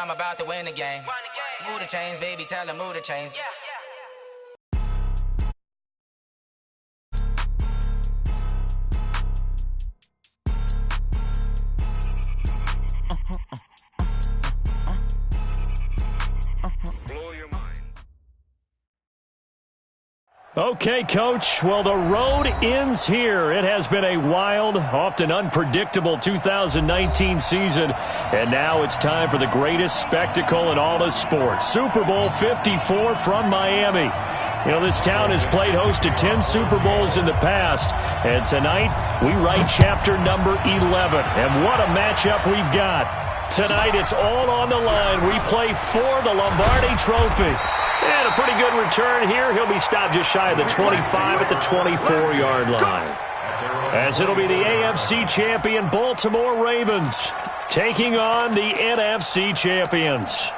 I'm about to win the game. Move the chains, baby, tell them move the chains. Okay, Coach. Well, the road ends here. It has been a wild, often unpredictable 2019 season. And now it's time for the greatest spectacle in all of sports. Super Bowl 54 from Miami. You know, this town has played host to 10 Super Bowls in the past. And tonight, we write chapter number 11. And what a matchup we've got. Tonight, it's all on the line. We play for the Lombardi Trophy. And a pretty good return here. He'll be stopped just shy of the 25 at the 24-yard line. As it'll be the AFC champion Baltimore Ravens taking on the NFC champions.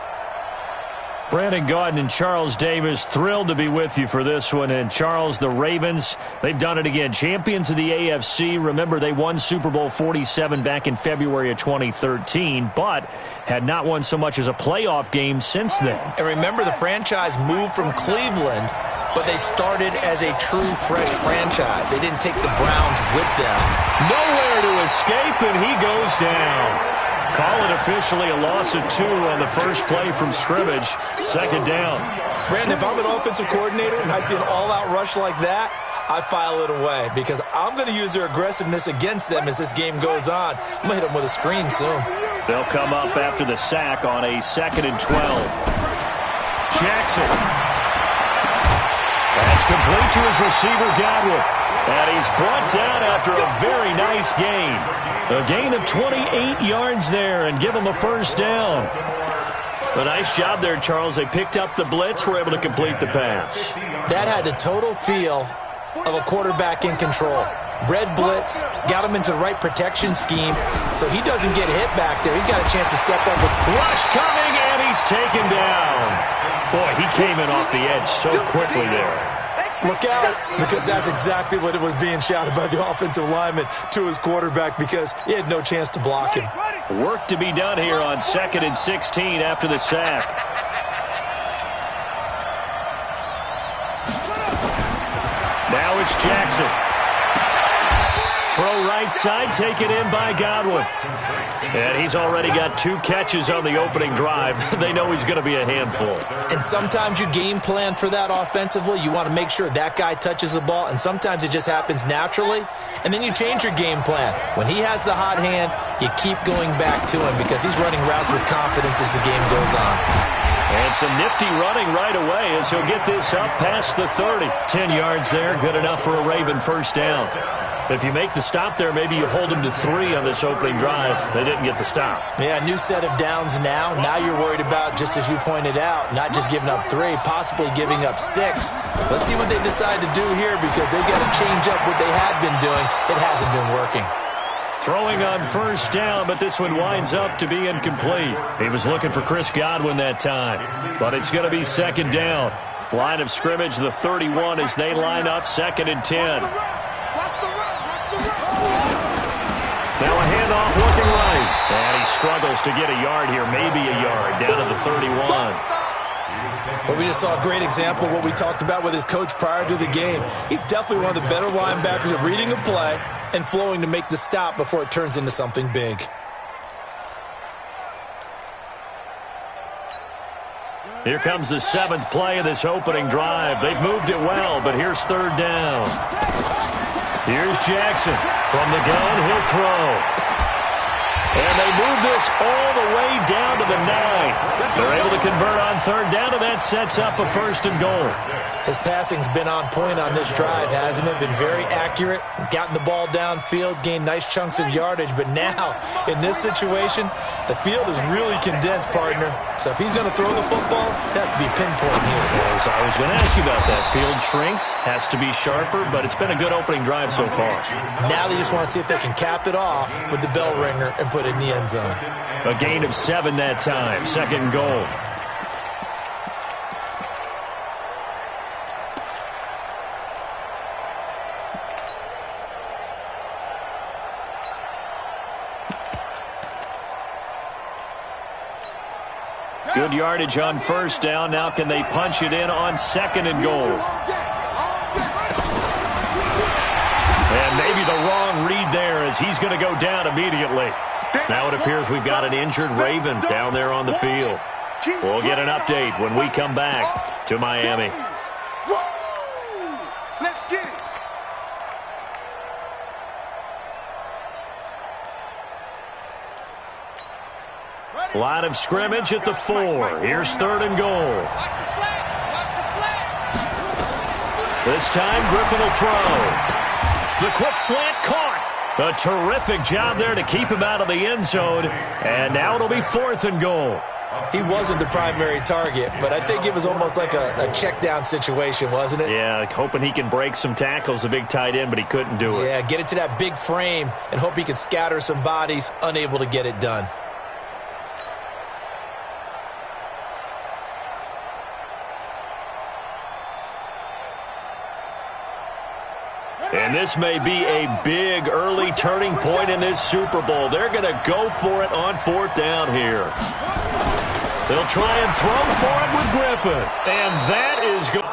Brandon Gaudin and Charles Davis, thrilled to be with you for this one. And Charles, the Ravens, they've done it again. Champions of the AFC. Remember, they won Super Bowl 47 back in February of 2013, but had not won so much as a playoff game since then. And remember, the franchise moved from Cleveland, but they started as a true fresh franchise. They didn't take the Browns with them. Nowhere to escape, and he goes down. Call it officially a loss of 2 on the first play from scrimmage. Second down. Brandon, if I'm an offensive coordinator and I see an all-out rush like that, I file it away because I'm going to use their aggressiveness against them as this game goes on. I'm going to hit them with a screen soon. They'll come up after the sack on a 2nd and 12. Jackson. That's complete to his receiver, Godwin. And he's brought down after a very nice gain. A gain of 28 yards there and give him a first down. A nice job there, Charles. They picked up the blitz, were able to complete the pass. That had the total feel of a quarterback in control. Red blitz, got him into the right protection scheme, so he doesn't get hit back there. He's got a chance to step up with rush coming, and he's taken down. Boy, he came in off the edge so quickly there. Look out, because that's exactly what it was being shouted by the offensive lineman to his quarterback because he had no chance to block him. Work to be done here on 2nd and 16 after the sack. Now it's Jackson. Throw right side, taken in by Godwin. And he's already got 2 catches on the opening drive. They know he's going to be a handful. And sometimes you game plan for that offensively. You want to make sure that guy touches the ball, and sometimes it just happens naturally. And then you change your game plan. When he has the hot hand, you keep going back to him because he's running routes with confidence as the game goes on. And some nifty running right away as he'll get this up past the 30. 10 yards there, good enough for a Raven first down. If you make the stop there, maybe you hold them to 3 on this opening drive. They didn't get the stop. Yeah, new set of downs now. Now you're worried about, just as you pointed out, not just giving up 3, possibly giving up 6. Let's see what they decide to do here because they've got to change up what they had been doing. It hasn't been working. Throwing on first down, but this one winds up to be incomplete. He was looking for Chris Godwin that time, but it's going to be 2nd down. Line of scrimmage, the 31 as they line up 2nd and 10. Now a handoff looking right. And he struggles to get a yard here, maybe a yard, down to the 31. Well, we just saw a great example of what we talked about with his coach prior to the game. He's definitely one of the better linebackers at reading a play and flowing to make the stop before it turns into something big. Here comes the 7th play of this opening drive. They've moved it well, but here's 3rd down. Here's Jackson. From the gun, he'll throw. And they move this all the way down to the 9. They're able to convert on 3rd down, and that sets up a 1st and goal. His passing's been on point on this drive, hasn't it? Been very accurate, gotten the ball downfield, gained nice chunks of yardage. But now, in this situation, the field is really condensed, partner. So if he's going to throw the football, that would be pinpoint here. Well, I was going to ask you about that. Field shrinks, has to be sharper, but it's been a good opening drive so far. Now they just want to see if they can cap it off with the bell ringer and put it in the end zone. A gain of 7 that time, 2nd and goal. Good yardage on first down. Now can they punch it in on second and goal? And maybe the wrong read there as he's going to go down immediately. Now it appears we've got an injured Raven down there on the field. We'll get an update when we come back to Miami. Let's get it. Line of scrimmage at the 4. Here's third and goal. This time, Griffin will throw. The quick slant caught. A terrific job there to keep him out of the end zone. And now it'll be fourth and goal. He wasn't the primary target, but I think it was almost like a check down situation, wasn't it? Yeah, hoping he can break some tackles, a big tight end, but he couldn't do it. Yeah, get it to that big frame and hope he can scatter some bodies, unable to get it done. And this may be a big early turning point in this Super Bowl. They're going to go for it on fourth down here. They'll try and throw for it with Griffin. And that is good.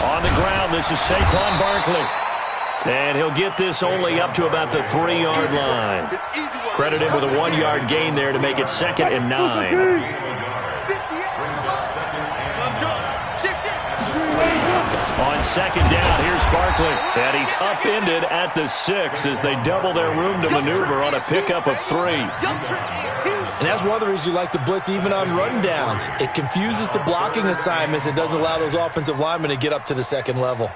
On the ground, this is Saquon Barkley. And he'll get this only up to about the 3-yard line. Credit him with a 1-yard gain there to make it 2nd and 9. On second down, here's Barkley. And he's upended at the 6 as they double their room to maneuver on a pickup of 3. And that's one of the reasons you like to blitz even on run downs. It confuses the blocking assignments. It doesn't allow those offensive linemen to get up to the second level.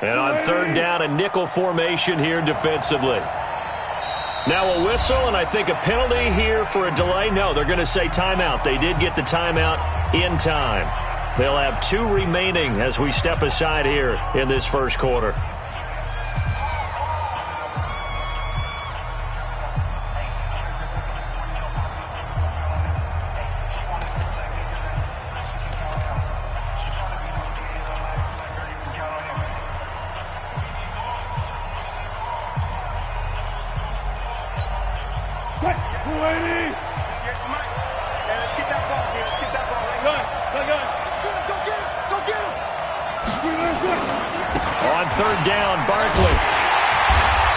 And on third down, a nickel formation here defensively. Now a whistle, and I think a penalty here for a delay. No, they're going to say timeout. They did get the timeout in time. They'll have 2 remaining as we step aside here in this first quarter. On third down, Barkley.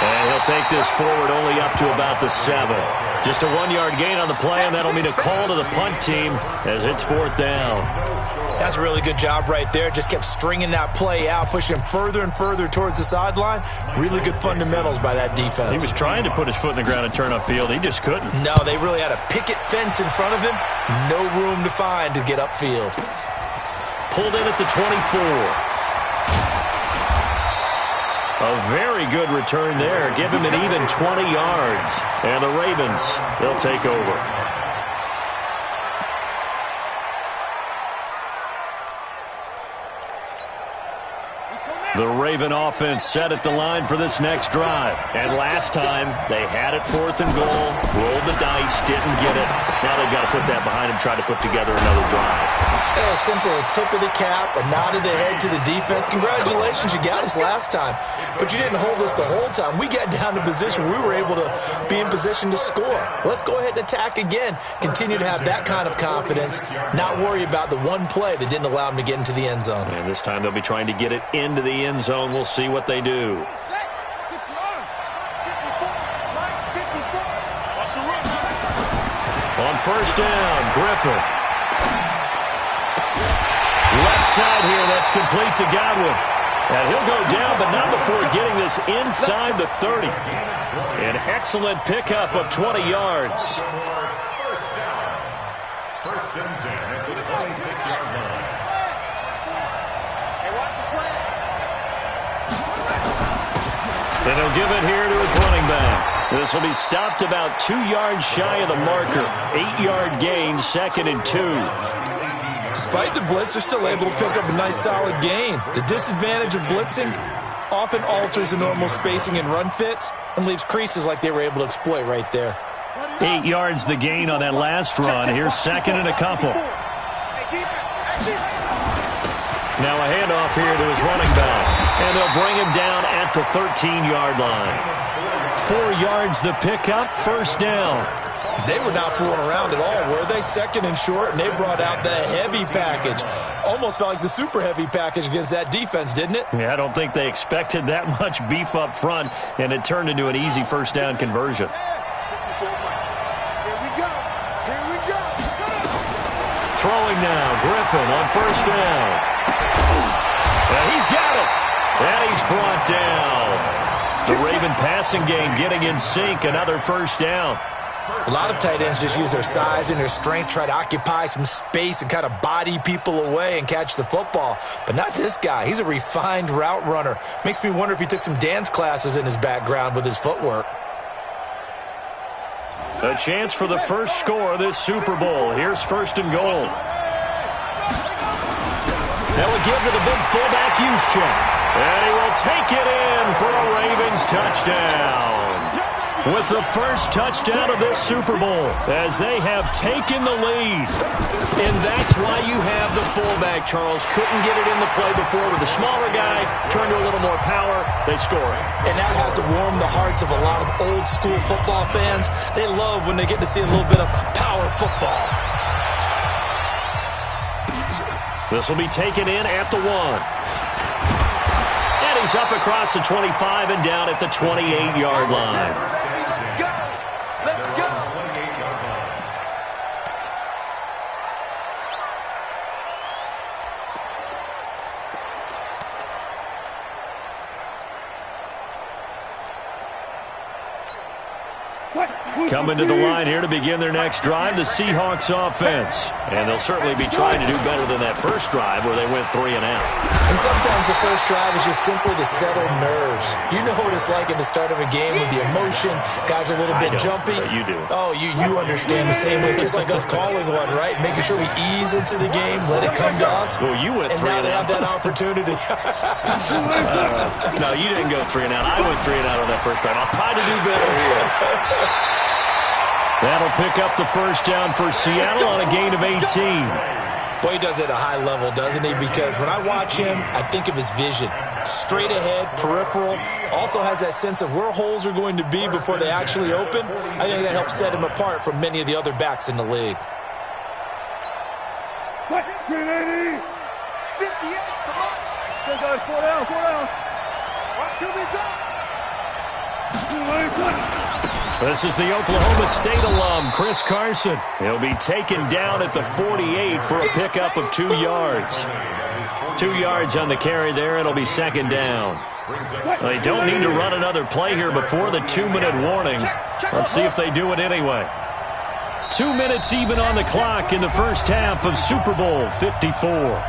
And he'll take this forward only up to about the 7. Just a 1-yard gain on the play, and that'll mean a call to the punt team as it's fourth down. That's a really good job right there. Just kept stringing that play out, pushing him further and further towards the sideline. Really good fundamentals by that defense. He was trying to put his foot in the ground and turn upfield. He just couldn't. No, they really had a picket fence in front of him. No room to find to get upfield. Pulled in at the 24. A very good return there. Give him an even 20 yards. And the Ravens, they'll take over. The Raven offense set at the line for this next drive. And last time, they had it fourth and goal, rolled the dice, didn't get it. Now they've got to put that behind them, try to put together another drive. A simple tip of the cap, a nod of the head to the defense. Congratulations, you got us last time. But you didn't hold us the whole time. We got down to position. We were able to be in position to score. Let's go ahead and attack again. Continue to have that kind of confidence. Not worry about the one play that didn't allow them to get into the end zone. And this time they'll be trying to get it into the end zone. We'll see what they do. On first down, Griffin. Left side here, that's complete to Godwin. And he'll go down, but not before getting this inside the 30. An excellent pickup of 20 yards. First and 10 at the 26-yard line. Hey, watch the slant. And he'll give it here to his running back. This will be stopped about 2 yards shy of the marker. 8-yard gain, 2nd and 2. Despite the blitz, they're still able to pick up a nice solid gain. The disadvantage of blitzing often alters the normal spacing and run fits and leaves creases like they were able to exploit right there. 8 yards the gain on that last run. Here's 2nd and a couple. Now a handoff here to his running back. And they'll bring him down at the 13-yard line. 4 yards the pickup, first down. They were not fooling around at all, were they? 2nd and short, and they brought out the heavy package. Almost felt like the super heavy package against that defense, didn't it? Yeah, I don't think they expected that much beef up front, and it turned into an easy first down conversion. Here we go. Here we go. Throwing now, Griffin on first down. And he's got it. And he's brought down. The Raven passing game getting in sync, another first down. A lot of tight ends just use their size and their strength, try to occupy some space and kind of body people away and catch the football. But not this guy. He's a refined route runner. Makes me wonder if he took some dance classes in his background with his footwork. A chance for the first score of this Super Bowl. Here's 1st and goal. They'll give to the big fullback Juszczyk. And he will take it in for a Ravens touchdown. With the first touchdown of this Super Bowl, as they have taken the lead. And that's why you have the fullback, Charles. Couldn't get it in the play before with the smaller guy. Turned to a little more power. They score it. And that has to warm the hearts of a lot of old-school football fans. They love when they get to see a little bit of power football. This will be taken in at the 1. And he's up across the 25 and down at the 28-yard line. Coming to the line here to begin their next drive, the Seahawks offense. And they'll certainly be trying to do better than that first drive where they went 3 and out. And sometimes the first drive is just simply to settle nerves. You know what it's like at the start of a game with the emotion. Guys are a little bit jumpy. You do. Oh, you understand the same way. It's just like us calling one, right? Making sure we ease into the game, let it come to us. Well, you went 3 and out. And now they have that opportunity. No, you didn't go 3 and out. I went 3 and out on that first drive. I'll try to do better here. That'll pick up the first down for Seattle on a gain of 18. Boy, he does it at a high level, doesn't he? Because when I watch him, I think of his vision. Straight ahead, peripheral. Also has that sense of where holes are going to be before they actually open. I think that helps set him apart from many of the other backs in the league. 58, come on. Go, guys, 4 down, 4 down. This is the Oklahoma State alum, Chris Carson. He'll be taken down at the 48 for a pickup of 2 yards. 2 yards on the carry there. It'll be 2nd down. They don't need to run another play here before the 2-minute warning. Let's see if they do it anyway. 2 minutes even on the clock in the first half of Super Bowl 54.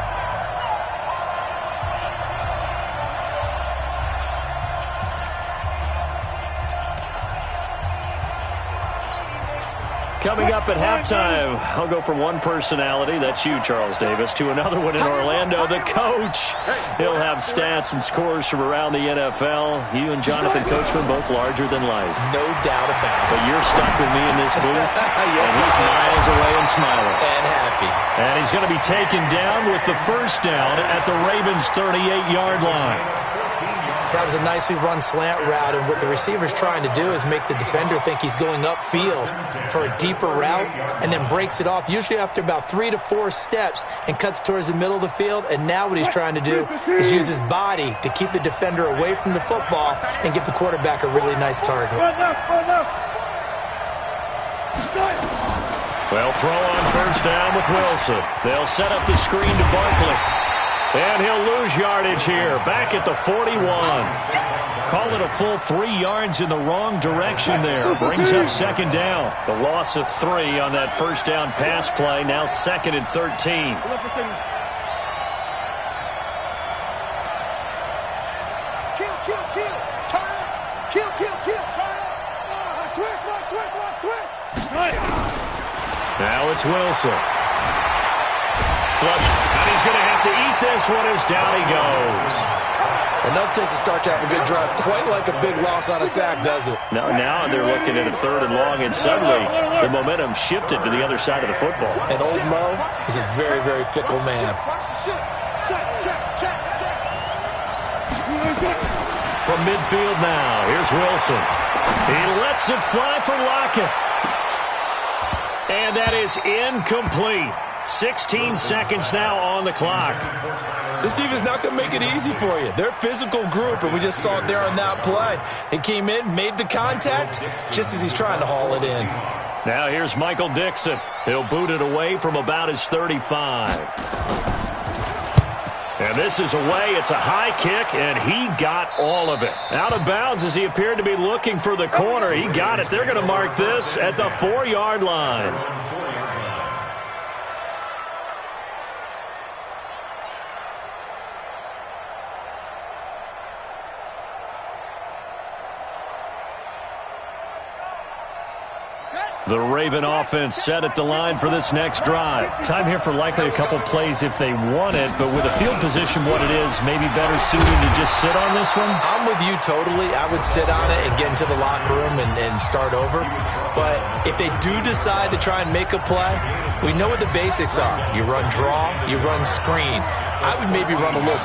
Coming up at halftime, I'll go from one personality, that's you, Charles Davis, to another one in Orlando, the coach. He'll have stats and scores from around the NFL. You and Jonathan Coachman both larger than life. No doubt about it. But you're stuck with me in this booth, yes, and he's miles away and smiling. And happy. And he's going to be taken down with the first down at the Ravens' 38-yard line. That was a nicely run slant route, and what the receiver's trying to do is make the defender think he's going upfield for a deeper route and then breaks it off, usually after about 3 to 4 steps, and cuts towards the middle of the field. And now what he's trying to do is use his body to keep the defender away from the football and give the quarterback a really nice target. Well, throw on first down with Wilson. They'll set up the screen to Barkley. And he'll lose yardage here, back at the 41. Call it a full 3 yards in the wrong direction there. Brings up second down. The loss of 3 on that first down pass play, now 2nd and 13. Now it's Wilson. Flushed, and he's going to have to eat this one as down he goes. Enough takes a start to have a good drive. Quite like a big loss on a sack, does it? Now they're looking at a 3rd and long, and suddenly the momentum shifted to the other side of the football. And old Mo is a very, very fickle man. From midfield now, here's Wilson. He lets it fly for Lockett. And that is incomplete. 16 seconds now on the clock. This defense is not going to make it easy for you. They're a physical group, and we just saw it there on that play. He came in, made the contact, just as he's trying to haul it in. Now here's Michael Dixon. He'll boot it away from about his 35. And this is away. It's a high kick, and he got all of it. Out of bounds as he appeared to be looking for the corner. He got it. They're going to mark this at the 4-yard line. The Raven offense set at the line for this next drive. Time here for likely a couple plays if they want it, but with the field position what it is, maybe better suited to just sit on this one? I'm with you totally. I would sit on it and get into the locker room and start over. But if they do decide to try and make a play, we know what the basics are. You run draw, you run screen. I would maybe run a little